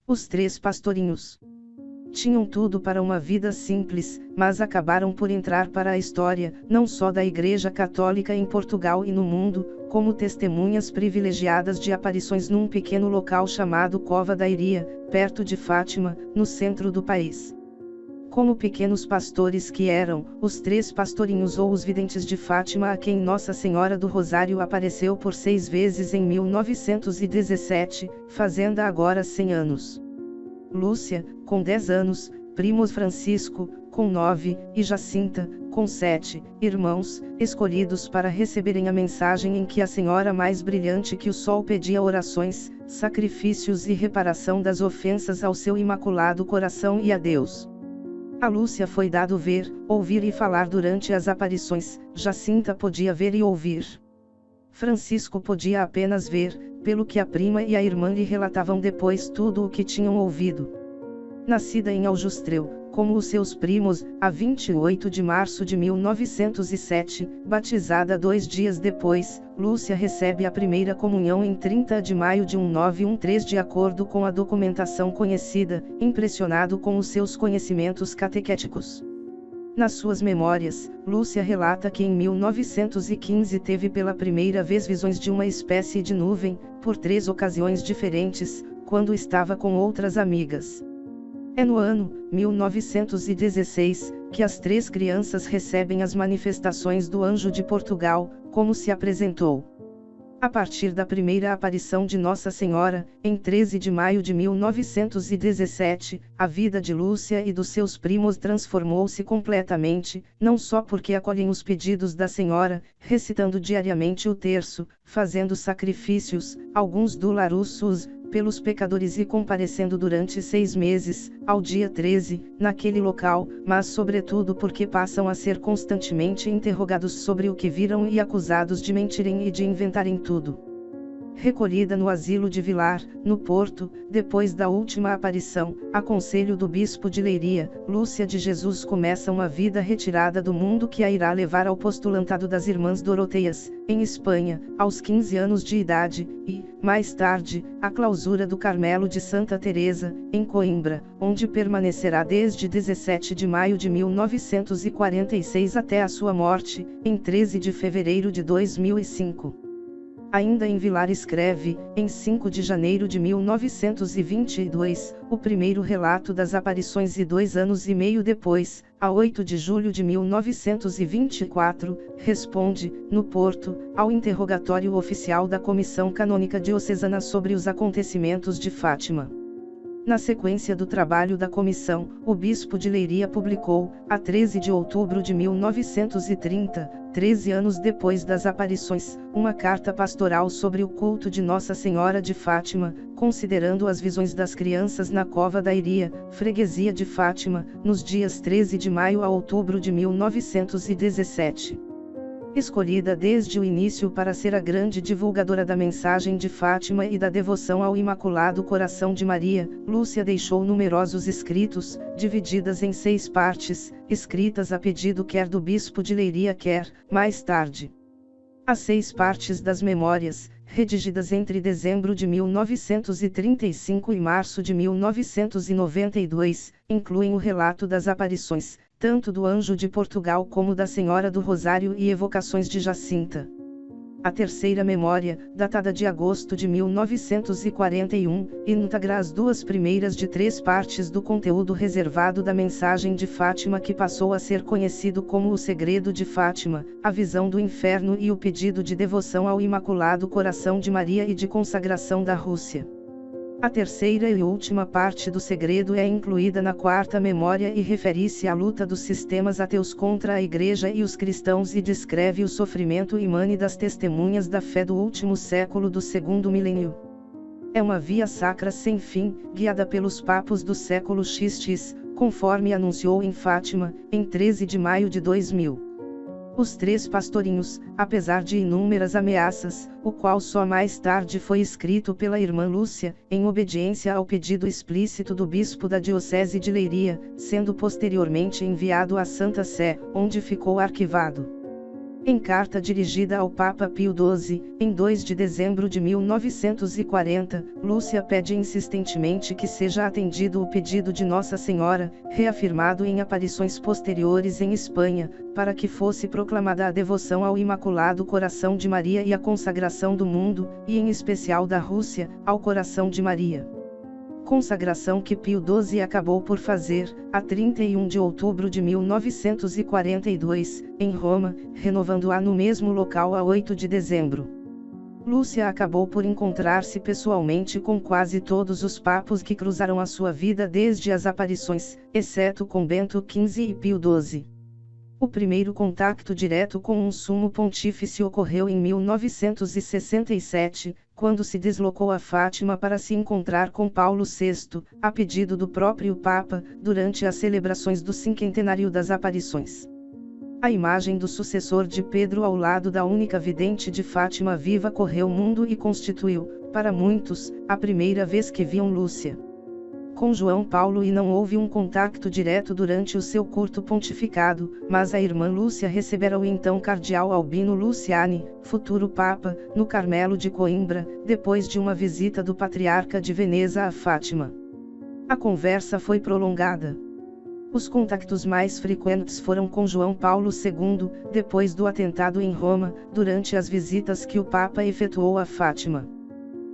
Os três pastorinhos tinham tudo para uma vida simples, mas acabaram por entrar para a história, não só da Igreja Católica em Portugal e no mundo, como testemunhas privilegiadas de aparições num pequeno local chamado Cova da Iria, perto de Fátima, no centro do país. Como pequenos pastores que eram, os três pastorinhos ou os videntes de Fátima a quem Nossa Senhora do Rosário apareceu por 6 vezes em 1917, fazendo agora 100 anos. Lúcia, com 10 anos, Primos Francisco, com 9, e Jacinta, com 7, irmãos, escolhidos para receberem a mensagem em que a Senhora mais brilhante que o sol pedia orações, sacrifícios e reparação das ofensas ao seu imaculado coração e a Deus. A Lúcia foi dado ver, ouvir e falar durante as aparições, Jacinta podia ver e ouvir. Francisco podia apenas ver, pelo que a prima e a irmã lhe relatavam depois tudo o que tinham ouvido. Nascida em Aljustrel, como os seus primos, a 28 de março de 1907, batizada 2 dias depois, Lúcia recebe a primeira comunhão em 30 de maio de 1913 de acordo com a documentação conhecida, impressionado com os seus conhecimentos catequéticos. Nas suas memórias, Lúcia relata que em 1915 teve pela primeira vez visões de uma espécie de nuvem, por 3 ocasiões diferentes, quando estava com outras amigas. É no ano 1916 que as 3 crianças recebem as manifestações do Anjo de Portugal, como se apresentou. A partir da primeira aparição de Nossa Senhora, em 13 de maio de 1917, a vida de Lúcia e dos seus primos transformou-se completamente, não só porque acolhem os pedidos da Senhora, recitando diariamente o terço, fazendo sacrifícios, alguns dolorosos, pelos pecadores e comparecendo durante 6 meses, ao dia 13, naquele local, mas sobretudo porque passam a ser constantemente interrogados sobre o que viram e acusados de mentirem e de inventarem tudo. Recolhida no asilo de Vilar, no Porto, depois da última aparição, a conselho do bispo de Leiria, Lúcia de Jesus começa uma vida retirada do mundo que a irá levar ao postulantado das Irmãs Doroteias, em Espanha, aos 15 anos de idade, e, mais tarde, a clausura do Carmelo de Santa Teresa, em Coimbra, onde permanecerá desde 17 de maio de 1946 até a sua morte, em 13 de fevereiro de 2005. Ainda em Vilar escreve, em 5 de janeiro de 1922, o primeiro relato das aparições e 2 anos e meio depois, a 8 de julho de 1924, responde, no Porto, ao interrogatório oficial da Comissão Canônica Diocesana sobre os acontecimentos de Fátima. Na sequência do trabalho da comissão, o bispo de Leiria publicou, a 13 de outubro de 1930, 13 anos depois das aparições, uma carta pastoral sobre o culto de Nossa Senhora de Fátima, considerando as visões das crianças na Cova da Iria, freguesia de Fátima, nos dias 13 de maio a outubro de 1917. Escolhida desde o início para ser a grande divulgadora da mensagem de Fátima e da devoção ao Imaculado Coração de Maria, Lúcia deixou numerosos escritos, divididas em 6 partes, escritas a pedido quer do bispo de Leiria quer, mais tarde. As 6 partes das memórias, redigidas entre dezembro de 1935 e março de 1992, incluem o relato das aparições, tanto do Anjo de Portugal como da Senhora do Rosário e evocações de Jacinta. A terceira memória, datada de agosto de 1941, integra as 2 primeiras de 3 partes do conteúdo reservado da mensagem de Fátima que passou a ser conhecido como o Segredo de Fátima, a visão do inferno e o pedido de devoção ao Imaculado Coração de Maria e de consagração da Rússia. A terceira e última parte do segredo é incluída na 4ª memória e refere-se à luta dos sistemas ateus contra a Igreja e os cristãos e descreve o sofrimento imane das testemunhas da fé do último século do 2º milênio. É uma via sacra sem fim, guiada pelos papos do século XX, conforme anunciou em Fátima, em 13 de maio de 2000. Os 3 pastorinhos, apesar de inúmeras ameaças, o qual só mais tarde foi escrito pela irmã Lúcia, em obediência ao pedido explícito do bispo da Diocese de Leiria, sendo posteriormente enviado à Santa Sé, onde ficou arquivado. Em carta dirigida ao Papa Pio XII, em 2 de dezembro de 1940, Lúcia pede insistentemente que seja atendido o pedido de Nossa Senhora, reafirmado em aparições posteriores em Espanha, para que fosse proclamada a devoção ao Imaculado Coração de Maria e a consagração do mundo, e em especial da Rússia, ao Coração de Maria. Consagração que Pio XII acabou por fazer, a 31 de outubro de 1942, em Roma, renovando-a no mesmo local a 8 de dezembro. Lúcia acabou por encontrar-se pessoalmente com quase todos os papas que cruzaram a sua vida desde as aparições, exceto com Bento XV e Pio XII. O primeiro contato direto com um sumo pontífice ocorreu em 1967, quando se deslocou a Fátima para se encontrar com Paulo VI, a pedido do próprio Papa, durante as celebrações do cinquentenário das aparições. A imagem do sucessor de Pedro ao lado da única vidente de Fátima viva correu o mundo e constituiu, para muitos, a primeira vez que viam Lúcia. Com João Paulo e não houve um contato direto durante o seu curto pontificado, mas a irmã Lúcia recebera o então cardeal Albino Luciani, futuro Papa, no Carmelo de Coimbra, depois de uma visita do patriarca de Veneza a Fátima. A conversa foi prolongada. Os contactos mais frequentes foram com João Paulo II, depois do atentado em Roma, durante as visitas que o Papa efetuou a Fátima.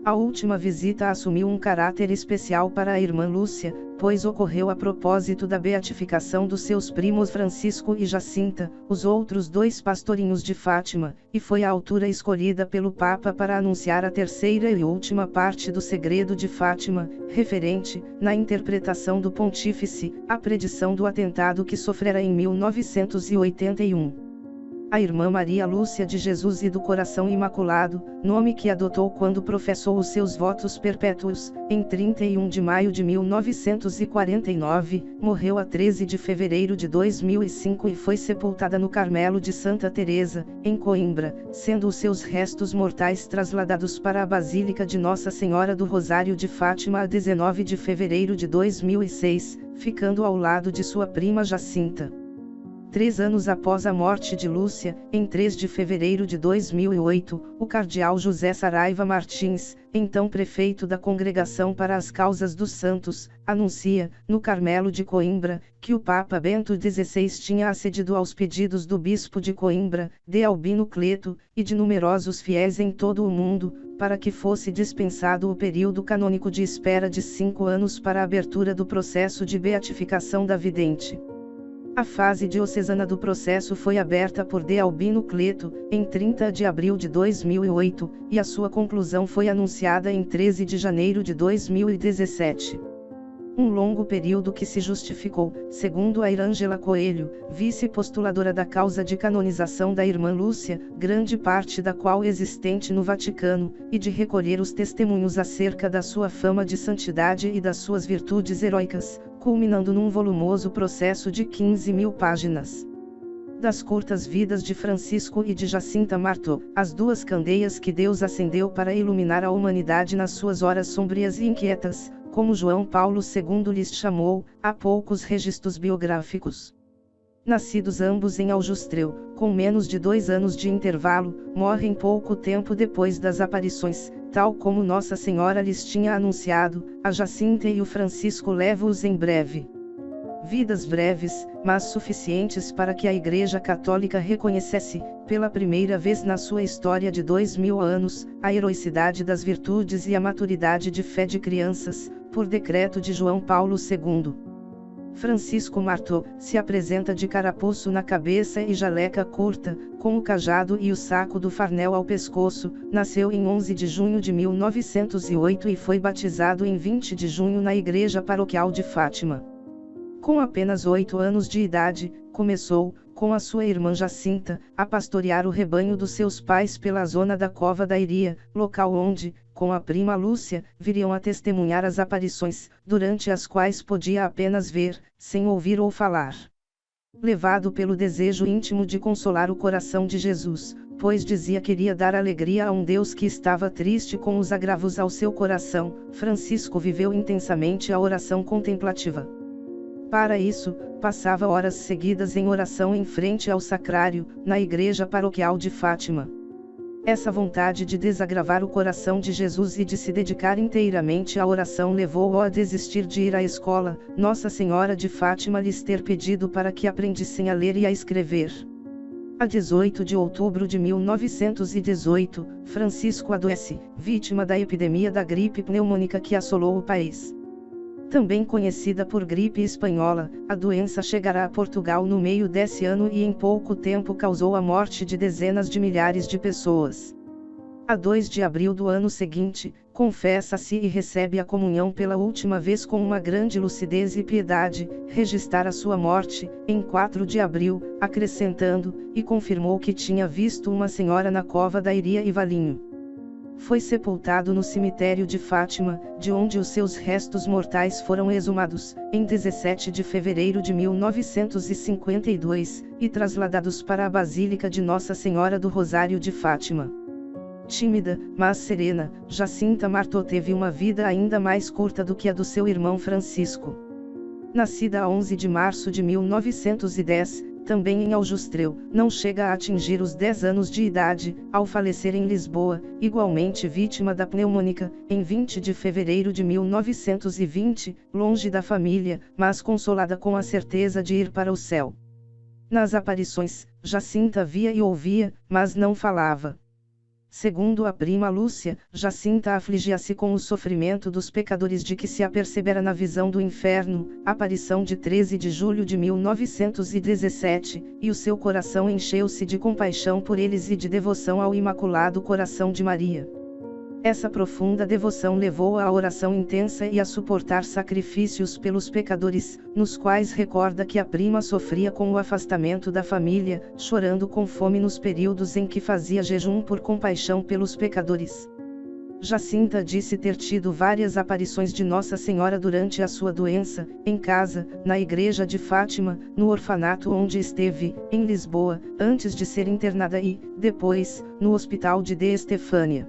A última visita assumiu um caráter especial para a irmã Lúcia, pois ocorreu a propósito da beatificação dos seus primos Francisco e Jacinta, os outros dois pastorinhos de Fátima, e foi a altura escolhida pelo Papa para anunciar a terceira e última parte do segredo de Fátima, referente, na interpretação do pontífice, à predição do atentado que sofrera em 1981. A irmã Maria Lúcia de Jesus e do Coração Imaculado, nome que adotou quando professou os seus votos perpétuos, em 31 de maio de 1949, morreu a 13 de fevereiro de 2005 e foi sepultada no Carmelo de Santa Teresa, em Coimbra, sendo os seus restos mortais trasladados para a Basílica de Nossa Senhora do Rosário de Fátima a 19 de fevereiro de 2006, ficando ao lado de sua prima Jacinta. 3 anos após a morte de Lúcia, em 3 de fevereiro de 2008, o cardeal José Saraiva Martins, então prefeito da Congregação para as Causas dos Santos, anuncia, no Carmelo de Coimbra, que o Papa Bento XVI tinha acedido aos pedidos do bispo de Coimbra, de Albino Cleto, e de numerosos fiéis em todo o mundo, para que fosse dispensado o período canônico de espera de 5 anos para a abertura do processo de beatificação da vidente. A fase diocesana do processo foi aberta por de Albino Cleto, em 30 de abril de 2008, e a sua conclusão foi anunciada em 13 de janeiro de 2017. Um longo período que se justificou, segundo a Irângela Coelho, vice-postuladora da causa de canonização da irmã Lúcia, grande parte da qual existente no Vaticano, e de recolher os testemunhos acerca da sua fama de santidade e das suas virtudes heróicas, culminando num volumoso processo de 15.000 páginas. Das curtas vidas de Francisco e de Jacinta Marto, as duas candeias que Deus acendeu para iluminar a humanidade nas suas horas sombrias e inquietas, como João Paulo II lhes chamou, há poucos registros biográficos. Nascidos ambos em Aljustrel, com menos de 2 anos de intervalo, morrem pouco tempo depois das aparições, tal como Nossa Senhora lhes tinha anunciado, a Jacinta e o Francisco levam-os em breve. Vidas breves, mas suficientes para que a Igreja Católica reconhecesse, pela primeira vez na sua história de 2000 anos, a heroicidade das virtudes e a maturidade de fé de crianças, por decreto de João Paulo II. Francisco Marto se apresenta de carapuço na cabeça e jaleca curta, com o cajado e o saco do farnel ao pescoço. Nasceu em 11 de junho de 1908 e foi batizado em 20 de junho na Igreja Paroquial de Fátima. Com apenas 8 anos de idade, começou, com a sua irmã Jacinta, a pastorear o rebanho dos seus pais pela zona da Cova da Iria, local onde, com a prima Lúcia, viriam a testemunhar as aparições, durante as quais podia apenas ver, sem ouvir ou falar. Levado pelo desejo íntimo de consolar o coração de Jesus, pois dizia que queria dar alegria a um Deus que estava triste com os agravos ao seu coração, Francisco viveu intensamente a oração contemplativa. Para isso, passava horas seguidas em oração em frente ao sacrário, na igreja paroquial de Fátima. Essa vontade de desagravar o coração de Jesus e de se dedicar inteiramente à oração levou-o a desistir de ir à escola, Nossa Senhora de Fátima lhes ter pedido para que aprendessem a ler e a escrever. A 18 de outubro de 1918, Francisco adoece, vítima da epidemia da gripe pneumônica que assolou o país. Também conhecida por gripe espanhola, a doença chegará a Portugal no meio desse ano e em pouco tempo causou a morte de dezenas de milhares de pessoas. A 2 de abril do ano seguinte, confessa-se e recebe a comunhão pela última vez com uma grande lucidez e piedade, registar a sua morte, em 4 de abril, acrescentando, e confirmou que tinha visto uma senhora na cova da Iria e Valinho. Foi sepultado no cemitério de Fátima, de onde os seus restos mortais foram exumados, em 17 de fevereiro de 1952, e trasladados para a Basílica de Nossa Senhora do Rosário de Fátima. Tímida, mas serena, Jacinta Martô teve uma vida ainda mais curta do que a do seu irmão Francisco. Nascida a 11 de março de 1910, também em Aljustrel, não chega a atingir os 10 anos de idade, ao falecer em Lisboa, igualmente vítima da pneumônica, em 20 de fevereiro de 1920, longe da família, mas consolada com a certeza de ir para o céu. Nas aparições, Jacinta via e ouvia, mas não falava. Segundo a prima Lúcia, Jacinta afligia-se com o sofrimento dos pecadores de que se apercebera na visão do inferno, aparição de 13 de julho de 1917, e o seu coração encheu-se de compaixão por eles e de devoção ao Imaculado Coração de Maria. Essa profunda devoção levou-a à oração intensa e a suportar sacrifícios pelos pecadores, nos quais recorda que a prima sofria com o afastamento da família, chorando com fome nos períodos em que fazia jejum por compaixão pelos pecadores. Jacinta disse ter tido várias aparições de Nossa Senhora durante a sua doença, em casa, na igreja de Fátima, no orfanato onde esteve, em Lisboa, antes de ser internada e, depois, no hospital de De Estefânia.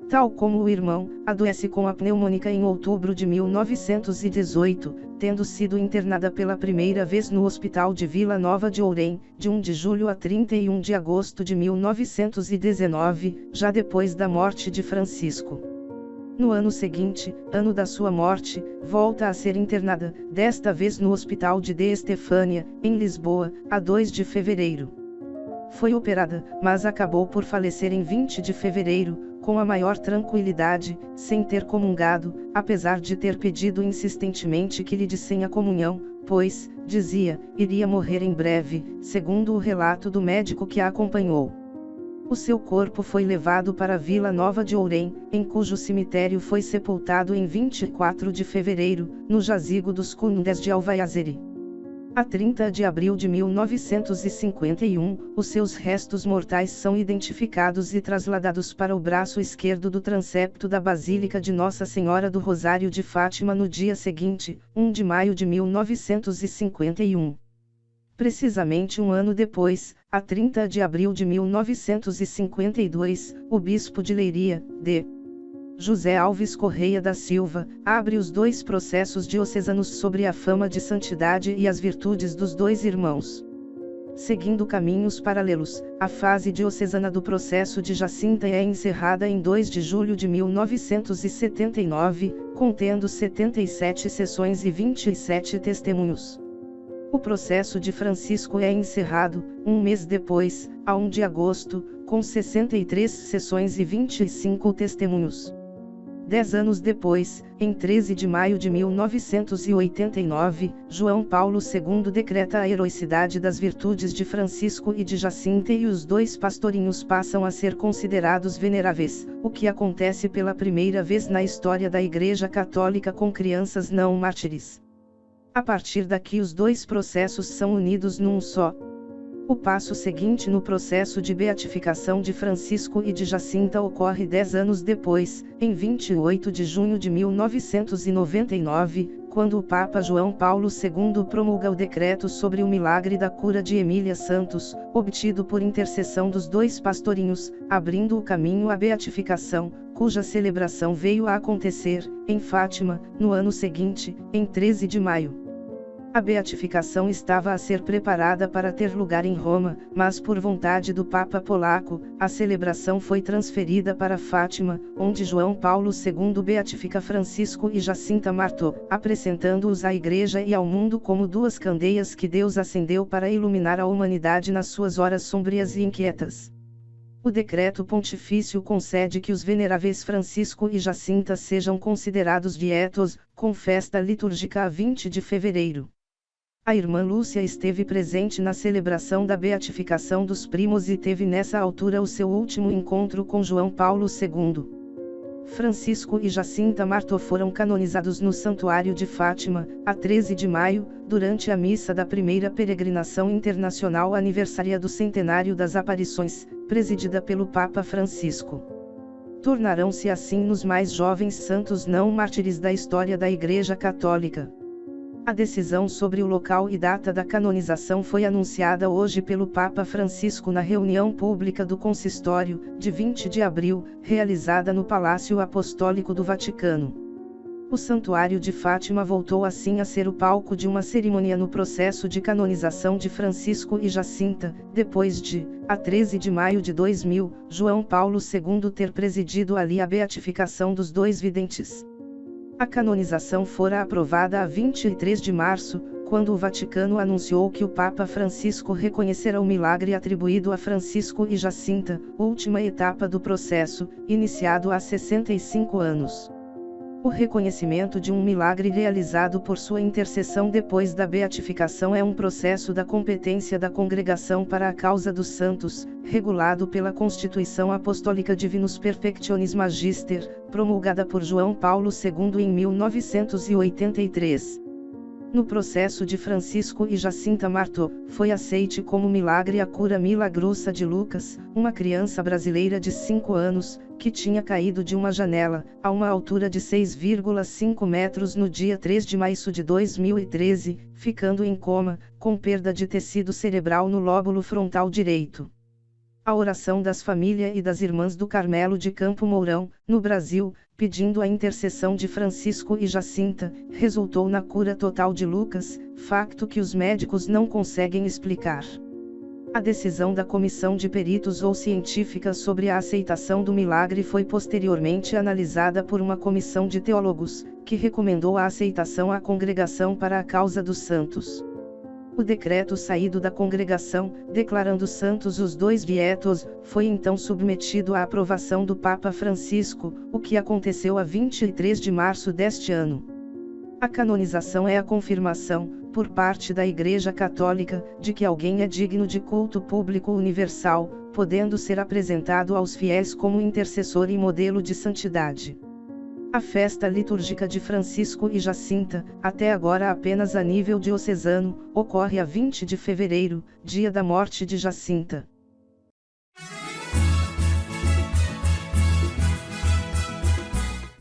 Tal como o irmão, adoece com a pneumônica em outubro de 1918, tendo sido internada pela primeira vez no Hospital de Vila Nova de Ourém, de 1 de julho a 31 de agosto de 1919, já depois da morte de Francisco. No ano seguinte, ano da sua morte, volta a ser internada, desta vez no Hospital de De Estefânia, em Lisboa, a 2 de fevereiro. Foi operada, mas acabou por falecer em 20 de fevereiro, com a maior tranquilidade, sem ter comungado, apesar de ter pedido insistentemente que lhe dessem a comunhão, pois, dizia, iria morrer em breve, segundo o relato do médico que a acompanhou. O seu corpo foi levado para a Vila Nova de Ourém, em cujo cemitério foi sepultado em 24 de fevereiro, no jazigo dos Cundes de Alvaiazeri. A 30 de abril de 1951, os seus restos mortais são identificados e trasladados para o braço esquerdo do transepto da Basílica de Nossa Senhora do Rosário de Fátima no dia seguinte, 1 de maio de 1951. Precisamente um ano depois, a 30 de abril de 1952, o bispo de Leiria, D. José Alves Correia da Silva, abre os 2 processos diocesanos sobre a fama de santidade e as virtudes dos 2 irmãos. Seguindo caminhos paralelos, a fase diocesana do processo de Jacinta é encerrada em 2 de julho de 1979, contendo 77 sessões e 27 testemunhos. O processo de Francisco é encerrado, um mês depois, a 1 de agosto, com 63 sessões e 25 testemunhos. 10 anos depois, em 13 de maio de 1989, João Paulo II decreta a heroicidade das virtudes de Francisco e de Jacinta e os 2 pastorinhos passam a ser considerados veneráveis, o que acontece pela primeira vez na história da Igreja Católica com crianças não mártires. A partir daqui os 2 processos são unidos num só. O passo seguinte no processo de beatificação de Francisco e de Jacinta ocorre 10 anos depois, em 28 de junho de 1999, quando o Papa João Paulo II promulga o decreto sobre o milagre da cura de Emília Santos, obtido por intercessão dos 2 pastorinhos, abrindo o caminho à beatificação, cuja celebração veio a acontecer, em Fátima, no ano seguinte, em 13 de maio. A beatificação estava a ser preparada para ter lugar em Roma, mas por vontade do Papa polaco, a celebração foi transferida para Fátima, onde João Paulo II beatifica Francisco e Jacinta Marto, apresentando-os à Igreja e ao mundo como duas candeias que Deus acendeu para iluminar a humanidade nas suas horas sombrias e inquietas. O decreto pontifício concede que os veneráveis Francisco e Jacinta sejam considerados beatos, com festa litúrgica a 20 de fevereiro. A irmã Lúcia esteve presente na celebração da beatificação dos primos e teve nessa altura o seu último encontro com João Paulo II. Francisco e Jacinta Marto foram canonizados no Santuário de Fátima, a 13 de maio, durante a missa da primeira peregrinação internacional aniversária do centenário das aparições, presidida pelo Papa Francisco. Tornarão-se assim nos mais jovens santos não mártires da história da Igreja Católica. A decisão sobre o local e data da canonização foi anunciada hoje pelo Papa Francisco na reunião pública do Consistório, de 20 de abril, realizada no Palácio Apostólico do Vaticano. O Santuário de Fátima voltou assim a ser o palco de uma cerimônia no processo de canonização de Francisco e Jacinta, depois de, a 13 de maio de 2000, João Paulo II ter presidido ali a beatificação dos dois videntes. A canonização fora aprovada a 23 de março, quando o Vaticano anunciou que o Papa Francisco reconhecera o milagre atribuído a Francisco e Jacinta, última etapa do processo, iniciado há 65 anos. O reconhecimento de um milagre realizado por sua intercessão depois da beatificação é um processo da competência da Congregação para a Causa dos Santos, regulado pela Constituição Apostólica Divinus Perfectionis Magister, promulgada por João Paulo II em 1983. No processo de Francisco e Jacinta Marto, foi aceite como milagre a cura milagrosa de Lucas, uma criança brasileira de 5 anos, que tinha caído de uma janela, a uma altura de 6,5 metros no dia 3 de maio de 2013, ficando em coma, com perda de tecido cerebral no lóbulo frontal direito. A oração das famílias e das Irmãs do Carmelo de Campo Mourão, no Brasil, pedindo a intercessão de Francisco e Jacinta, resultou na cura total de Lucas, facto que os médicos não conseguem explicar. A decisão da comissão de peritos ou científica sobre a aceitação do milagre foi posteriormente analisada por uma comissão de teólogos, que recomendou a aceitação à Congregação para a Causa dos Santos. O decreto saído da congregação, declarando santos os dois beatos, foi então submetido à aprovação do Papa Francisco, o que aconteceu a 23 de março deste ano. A canonização é a confirmação, por parte da Igreja Católica, de que alguém é digno de culto público universal, podendo ser apresentado aos fiéis como intercessor e modelo de santidade. A festa litúrgica de Francisco e Jacinta, até agora apenas a nível diocesano, ocorre a 20 de fevereiro, dia da morte de Jacinta.